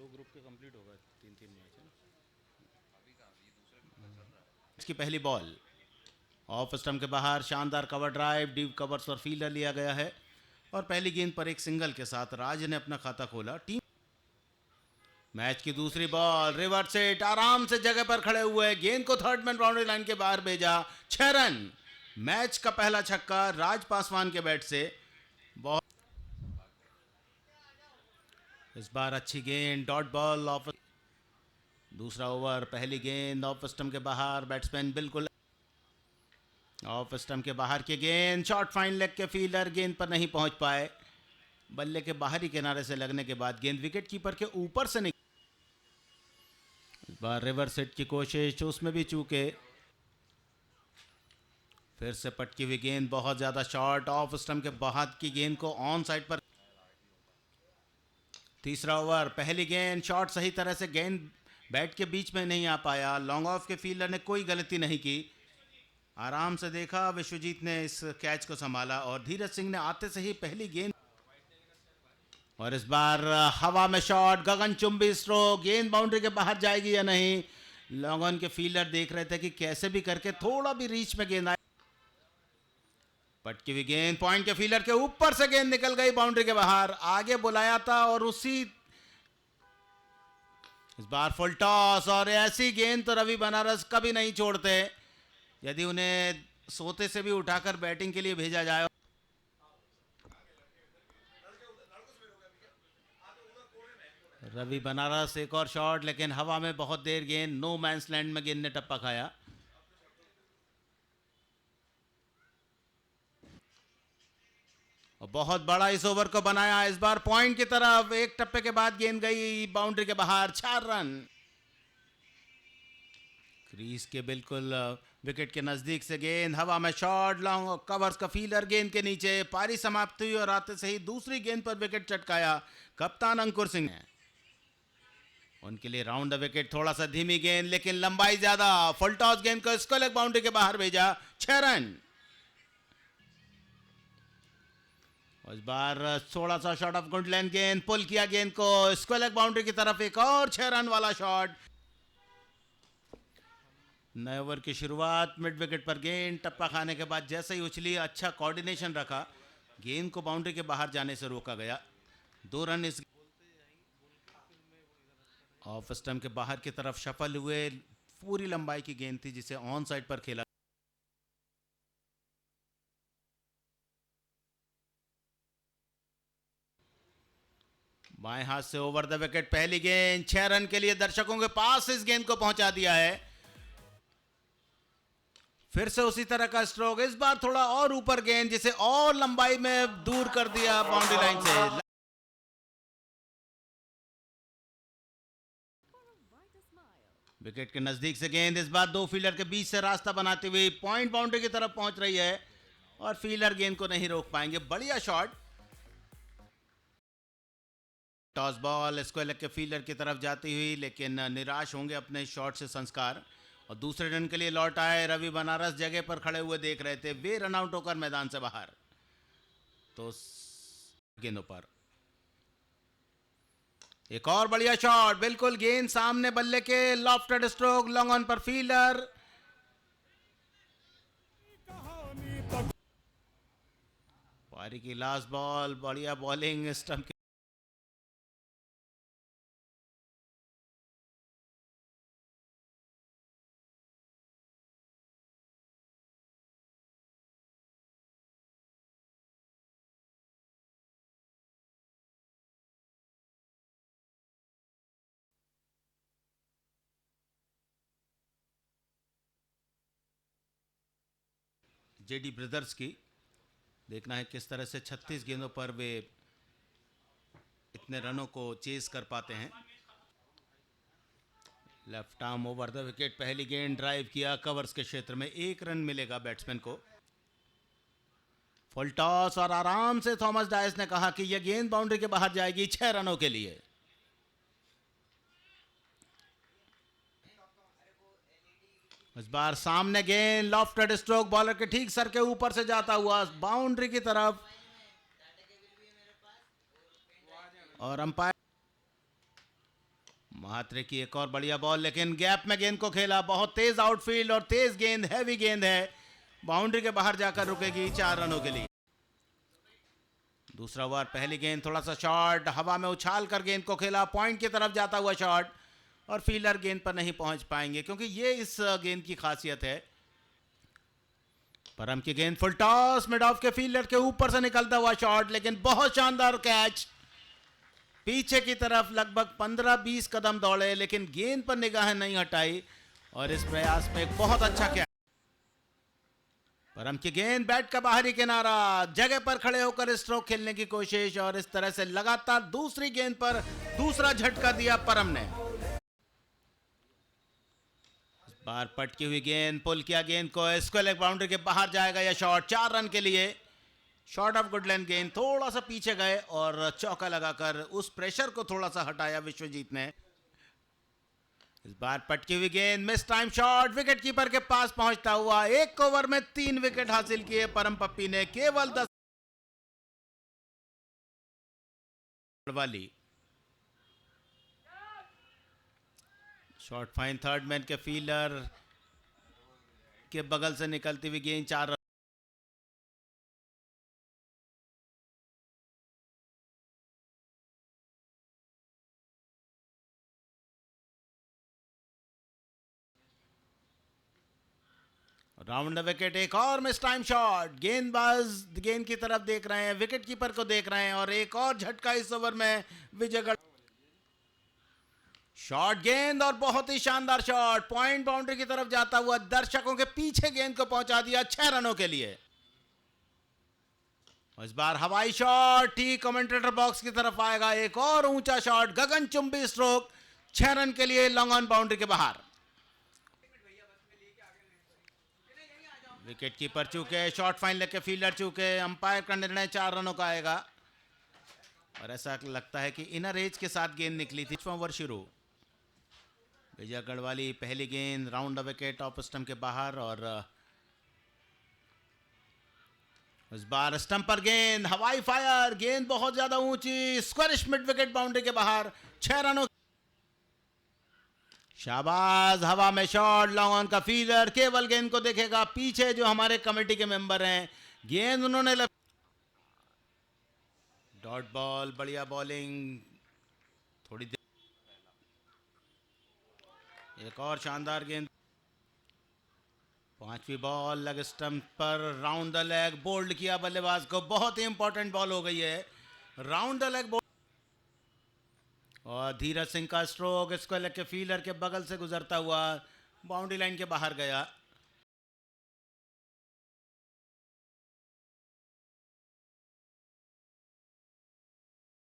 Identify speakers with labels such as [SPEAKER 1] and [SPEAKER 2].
[SPEAKER 1] दो ग्रुप के कंप्लीट होगा, 3-3 मैच है ना। इसकी पहली बॉल ऑफ स्टंप के बाहर, शानदार कवर ड्राइव, डीप कवर्स और फील्डर लिया गया है और पहली गेंद पर एक सिंगल के साथ राज ने अपना खाता खोला। टीम मैच की दूसरी बॉल, रिवर्स हिट, आराम से जगह पर खड़े हुए गेंद को थर्ड मैन बाउंड्री लाइन के बाहर भेजा, 6 रन। मैच का पहला छक्का राज पासवान के बैट से। बहुत इस बार अच्छी गेंद, डॉट बॉल ऑफ। दूसरा ओवर, पहली गेंद ऑफ स्टंप के बाहर, बैट्समैन बिल्कुल ऑफ स्टंप के बाहर की गेंद, शॉर्ट फाइन लेग के फील्डर गेंद पर नहीं पहुंच पाए। बल्ले के बाहरी किनारे से लगने के बाद गेंद विकेट कीपर के ऊपर से नहीं। इस बार रिवर्स हिट की कोशिश, उसमें भी चूके। फिर से पटकी हुई गेंद, बहुत ज्यादा शॉर्ट, ऑफ स्टंप के बाहर की गेंद को ऑन साइड पर। तीसरा ओवर, पहली गेंद, शॉट सही तरह से गेंद बैट के बीच में नहीं आ पाया। लॉन्ग ऑफ के फील्डर ने कोई गलती नहीं की, आराम से देखा, विश्वजीत ने इस कैच को संभाला और धीरज सिंह ने आते से ही पहली गेंद। और इस बार हवा में शॉट, गगनचुंबी स्ट्रोक, गेंद बाउंड्री के बाहर जाएगी या नहीं। लॉन्ग ऑन के फील्डर देख रहे थे कि कैसे भी करके थोड़ा भी रीच में गेंद आए। पटकी हुई गेंद, पॉइंट के फील्डर के ऊपर से गेंद निकल गई बाउंड्री के बाहर। आगे बुलाया था और उसी इस बार फुल टॉस, और ऐसी गेंद तो रवि बनारस कभी नहीं छोड़ते। यदि उन्हें सोते से भी उठाकर बैटिंग के लिए भेजा जाए। रवि बनारस एक और शॉट, लेकिन हवा में बहुत देर गेंद, नो मैंस लैंड में गेंद ने टप्पा खाया। और बहुत बड़ा इस ओवर को बनाया। इस बार पॉइंट की तरफ, एक टप्पे के बाद गेंद गई बाउंड्री के बाहर, 4 रन। क्रीज के बिल्कुल विकेट के नजदीक से गेंद, हवा में शॉट, लॉन्ग कवर्स का फील्डर गेंद के नीचे। पारी समाप्त हुई और आते से ही दूसरी गेंद पर विकेट चटकाया कप्तान अंकुर सिंह ने। उनके लिए राउंड द विकेट, थोड़ा सा धीमी गेंद लेकिन लंबाई ज्यादा, फुल टॉस गेंद को स्क्वायर लेग बाउंड्री के बाहर भेजा, 6 रन। इस बार थोड़ा सा शॉट ऑफ गुड लेंथ गेंद, पुल किया गेंद को स्क्वायर लेग बाउंड्री की तरफ, एक और 6 रन वाला शॉट। नए ओवर की शुरुआत, मिड विकेट पर गेंद टप्पा खाने के बाद जैसे ही उछली, अच्छा कोऑर्डिनेशन रखा, गेंद को बाउंड्री के बाहर जाने से रोका गया। 2 रन इस ऑफ स्टंप के बाहर की तरफ शफल हुए, पूरी लंबाई की गेंद थी जिसे ऑन साइड पर खेला। बाएं हाथ से ओवर द विकेट पहली गेंद, 6 रन के लिए दर्शकों के पास इस गेंद को पहुंचा दिया है। फिर से उसी तरह का स्ट्रोक, इस बार थोड़ा और ऊपर गेंद जिसे और लंबाई में दूर कर दिया बाउंड्री लाइन से। विकेट के नजदीक से गेंद, इस बार 2 फील्डर के बीच से रास्ता बनाती हुई पॉइंट बाउंड्री की तरफ पहुंच रही है और फील्डर गेंद को नहीं रोक पाएंगे। बढ़िया shot, toss ball square leg के फील्डर की तरफ जाती हुई, लेकिन निराश होंगे अपने शॉट से संस्कार और दूसरे रन के लिए लौट आए। रवि बनारस जगह पर खड़े हुए देख रहे थे, वे रन आउट होकर मैदान से बाहर। तो गेंदों पर एक और बढ़िया शॉट, बिल्कुल गेंद सामने बल्ले के, लॉफ्टेड स्ट्रोक, लॉन्ग ऑन पर फील्डर। पारी की लास्ट बॉल, बढ़िया बॉलिंग स्टंप के जेडी ब्रदर्स की। देखना है किस तरह से 36 गेंदों पर वे इतने रनों को चेस कर पाते हैं। Left arm over the wicket, पहली गेंद ड्राइव किया कवर्स के क्षेत्र में, 1 रन मिलेगा बैट्समैन को। फुल टॉस और आराम से थॉमस डायस ने कहा कि यह गेंद बाउंड्री के बाहर जाएगी 6 रनों के लिए। इस बार सामने गेंद, लॉफ्टेड स्ट्रोक, बॉलर के ठीक सर के ऊपर से जाता हुआ बाउंड्री की तरफ और अंपायर महात्रे की एक और बढ़िया बॉल, लेकिन गैप में गेंद को खेला, बहुत तेज आउटफील्ड और तेज गेंद, हैवी गेंद है, बाउंड्री के बाहर जाकर रुकेगी 4 रनों के लिए। दूसरा ओवर, पहली गेंद, थोड़ा सा शॉट, हवा में उछाल कर गेंद को खेला, पॉइंट की तरफ जाता हुआ शॉट, और फील्डर गेंद पर नहीं पहुंच पाएंगे, क्योंकि ये इस गेंद की खासियत है। परम की गेंद फुल टॉस, मिड ऑफ के फील्डर के ऊपर से निकलता हुआ शॉट, लेकिन बहुत शानदार कैच, पीछे की तरफ लगभग 15-20 कदम दौड़े, लेकिन गेंद पर निगाह नहीं हटाई, और इस प्रयास में एक बहुत अच्छा कैच। परम की गेंद बैट का बाहरी किनारा, जगह पर खड़े होकर स्ट्रोक खेलने की कोशिश, और इस तरह से लगातार दूसरी गेंद पर दूसरा झटका दिया परम ने। इस बार पटकी हुई गेंद, पुल किया गेंद को, स्क्वायर लेग बाउंड्री के बाहर जाएगा यह शॉट, 4 रन के लिए। शॉर्ट ऑफ गुडलैंड गेंद, थोड़ा सा पीछे गए और चौका लगाकर उस प्रेशर को थोड़ा सा हटाया विश्वजीत ने। इस बार पटकी हुई गेंद, miss time shot, wicket keeper के पास पहुंचता हुआ, एक ओवर में 3 विकेट हासिल किए परम पप्पी ने, केवल 10 वाली। शॉट फाइन, थर्ड मैन के फील्डर के बगल से निकलती हुई गेंद, 4 रन। राउंड द विकेट, एक और मिस टाइम शॉट, गेंदबाज गेंद की तरफ देख रहे हैं, विकेट कीपर को देख रहे हैं, और एक और झटका इस ओवर में विजयगढ़। शॉट गेंद और बहुत ही शानदार शॉट, पॉइंट बाउंड्री की तरफ जाता हुआ, दर्शकों के पीछे गेंद को पहुंचा दिया 6 रनों के लिए। इस बार हवाई शॉट, ठीक कमेंटेटर बॉक्स की तरफ आएगा, एक और ऊंचा शॉट, गगनचुंबी स्ट्रोक, 6 रन के लिए लॉन्ग ऑन बाउंड्री के बाहर। विकेट कीपर चूके, शॉट फाइन लेके फील्डर चूके, अंपायर का निर्णय 4 रनों का आएगा, और ऐसा लगता है कि इनर एज के साथ गेंद निकली थी। ओवर शुरू, विजय गढ़वाली पहली गेंद, round the wicket, off stump के बाहर, और इस बार स्टंप पर गेंद, हवाई फायर, गेंद बहुत ज्यादा ऊंची, स्क्वायरिश मिड विकेट बाउंड्री के बाहर, 6 रनों। शाबाश, हवा में शॉट, लॉन्ग ऑन का फील्डर केवल गेंद को देखेगा, पीछे जो हमारे कमेटी के मेंबर हैं, गेंद उन्होंने डॉट बॉल, बढ़िया बॉलिंग, थोड़ी देर, एक और शानदार गेंद, 5वीं बॉल, लेग स्टंप पर, राउंड द लेग, बोल्ड किया बल्लेबाज को, बहुत ही इंपॉर्टेंट बॉल हो गई है, राउंड द लेग, और धीरज सिंह का स्ट्रोक, स्क्वायर लेग के फील्डर के बगल से गुजरता हुआ बाउंड्री लाइन के बाहर गया।